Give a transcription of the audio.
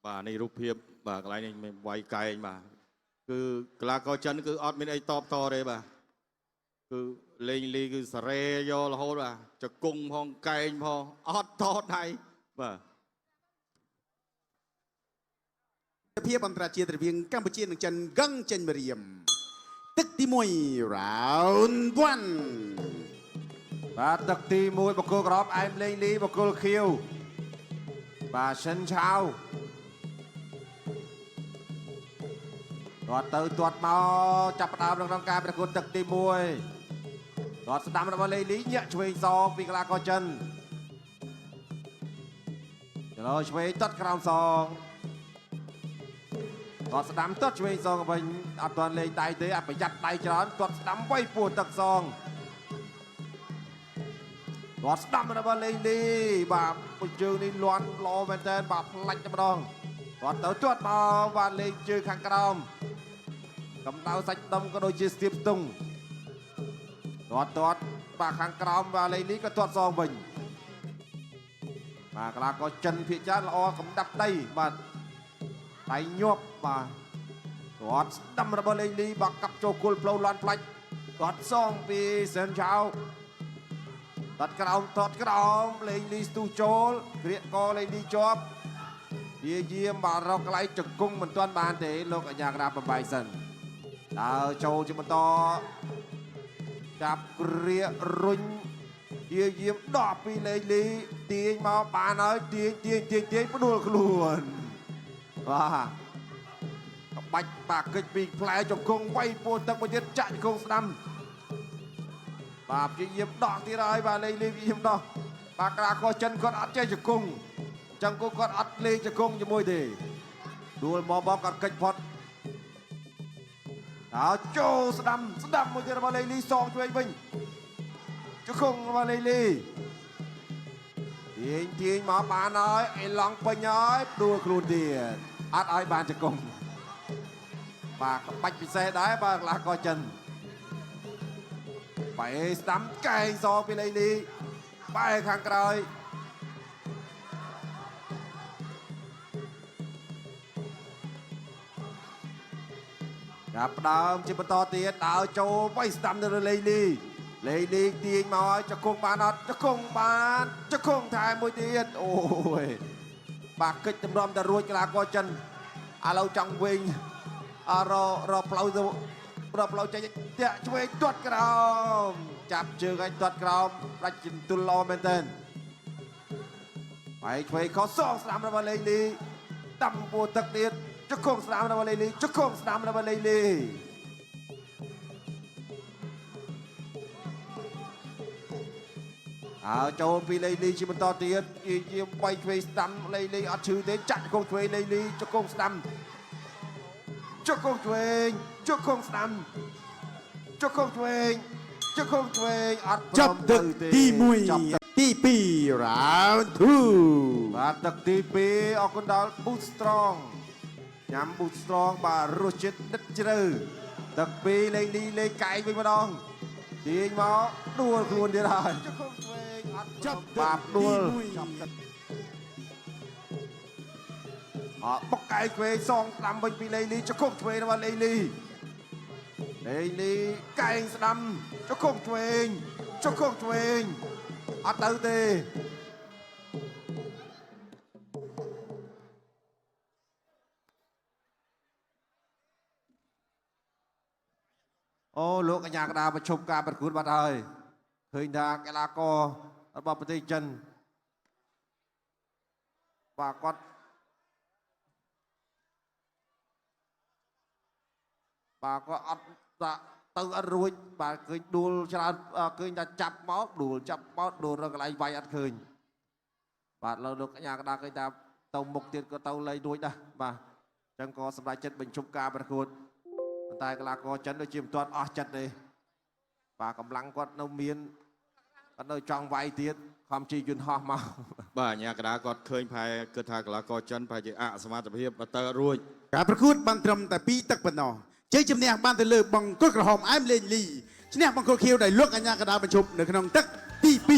បាទនេះរូបភាពបាទកន្លែងនេះមានវាយកែងបាទគឺកីឡាករចិនគឺអត់មានអីតបតទេបាទគឺលេងលីគឺសារ៉េយករហូតបាទចង្គង់ផងកែងផងអត់តដៃបាទភាពអន្តរជាតិរវាងកម្ពុជានិងចិនហ្គឹងចេញមករៀមទឹកទី1 round 1បាទទឹកទី1បកគលក្រមអែមលេងលីបកគលខៀវបាទសិនឆាវទាត់ទៅទាត់មកចាប់ផ្ដើមក្នុងការប្រកួតទឹកទី1ទាត់ស្ដាំរបស់លេងលីញាក់ឆ្វេងសងពីកីឡាករចិនចលោឆ្វេងទាត់ក្រោមសងទាត់ស្ដាំទាត់ឆ្វេងសងវិញអត់ទាន់លេងដៃទេអត់ប្រយ័ត្នដៃច្រើនទាត់ស្ដាំវាយពោះទឹកសងទាត់ស្ដាំរបស់លេងលីបាទជើងនេះលាន់ល្អមែនតើបាទផ្លាច់តែម្ដងទាត់ទៅទាត់មកបាទលេងជើងខាងក្រោមកម្ដៅសាច់ដុំក៏ដូចជាស្ទាបស្ទង់ទាត់បាទខាងក្រោមបាទលេងលីក៏ទាត់សងវិញបាទកីឡាករចិនភាគច្រើនល្អកំដាប់ដីបាទដៃញាប់បាទទាត់ស្ដាំរបស់លេងលីបាទកាប់ចូលគល់ផ្លូវលាន់ផ្លាច់ទាត់សងពីសិនឆាវទាត់ក្រោមលេងលីស្ទុះចូលក្រៀកកលេងលីជាប់យាមបាទរកកន្លែងជង្គង់មិនទាន់បានទេលោកអញ្ញាកណាបំបីសិនដើរចូលជាបន្តចាប់ក្រៀករុញយាមដកពីលេងលីទាញមកបានហើយទាញផ្ដួលខ្លួនបាទបាច់បាក់កិច្ចពីផ្លែជង្គង់វាយពោះទឹកមួយទៀតចាក់ជង្គង់ស្ដាំបាទព្យាយាមដកទៀតហើយបាទលេងលីព្យាយាមដកបាទកីឡាករចិនគាត់អត់ចេះជង្គង់ចឹងគាត់អត់លេងជង្គង់ជាមួយទេដួលមកគាត់កិច្ចផុតដល់ចូលស្ដាំមួយទៀតរបស់លេងលីសងឆ្វេងវិញជង្គង់របស់លេងលីទាញមកបានហើយអេឡង់ពេញហើយដួលខ្លួនទៀតអត់ឲ្យបានជង្គង់បាទក្បាច់ពិសេសដែរបាទកីឡាករចិនបែរស្ដាំកែងសងពីលេងលីបែរខាងក្រោយចាប់ដើមជាបន្តទៀតដើរចូលវាយស្ដាំទៅលេងលីទាញមកឲ្យជង្គង់បានអត់ជង្គង់បានជង្គង់ថែមមួយទៀតអូយបាទកិច្ចតម្រាំតែរួចកីឡាករចិនឥឡូវចង់វិញរកផ្លូវចេញតាក់ឆ្វេងទាត់ក្រោមចាប់ជើងឲ្យទាត់ក្រោមដាច់ជំទល់ល្អមែនទែនហើយឆ្វេងខុសសងស្ដាំរបស់លេងលីតាំពោះទឹកទៀតជង្គង់ស្ដាំរបស់លេងលីជង្គង់ស្ដាំរបស់លេងលីចូលពីលេងលីជាបន្តទៀតយាមវាយឆ្វេងស្ដាំលេងលីអត់ឈឺទេចាក់ជង្គង់ឆ្វេងលេងលីជង្គង់ស្ដាំជង្គង់ឆ្វេងជង្គង់ស្ដាំជង្គង់ឆ្វេងអត់ព្រមទៅទេទី1ទី2 round 2បាទទឹកទី2អរគុណដល់ Boost Strong ញ៉ាំ Boost Strong បាទរសជាតិដិតជ្រៅទឹក2លេងលីលេងកែងវិញម្ដងទាញមកដួលខ្លួនទៀតហើយជង្គង់ឆ្វេងអត់ចាប់បាទដួលចាប់ទឹកបុកកែងឆ្វេងសងស្ដាំវិញពីលេងលីជង្គង់ឆ្វេងរបស់លេងលីកែងស្ដាំជង្គង់ឆ្វេងអត់ទៅទេអូលោកកញ្ញាកណ្ដាលប្រជុំការប្រកួតបាត់ហើយឃើញថាកីឡាកររបស់ប្រទេសចិនបាទគាត់អត់ទៅអត់រួចបាទឃើញដួលច្រើនឃើញថាចាប់មកដួលរកកន្លែងវាយអត់ឃើញបាទលោកកញ្ញាកណ្ដាលឃើញថាទៅមុខទៀតក៏ទៅលេងរួចដែរបាទអញ្ចឹងក៏សម្រេចចិត្តបញ្ឈប់ការប្រកួតប៉ុន្តែកីឡាករចិនដូចជាមិនទាន់អស់ចិត្តទេបាទកម្លាំងគាត់នៅមានគាត់នៅចង់វាយទៀតខំជិះយន្តហោះមកបាទអាញាកដាគាត់ឃើញផែគិតថាកីឡាករចិនប្រហែលជាអសមត្ថភាពបើទៅរួចការប្រកួតបានត្រឹមតែ2ទឹកប៉ុណ្ណោះជ័យជំនះបានទៅលើបង្គោលក្រហមអែមលេងលីឈ្នះបង្គោលខៀវដោយលោកអញ្ញាកដាបញ្ឈប់នៅក្នុងទឹកទី2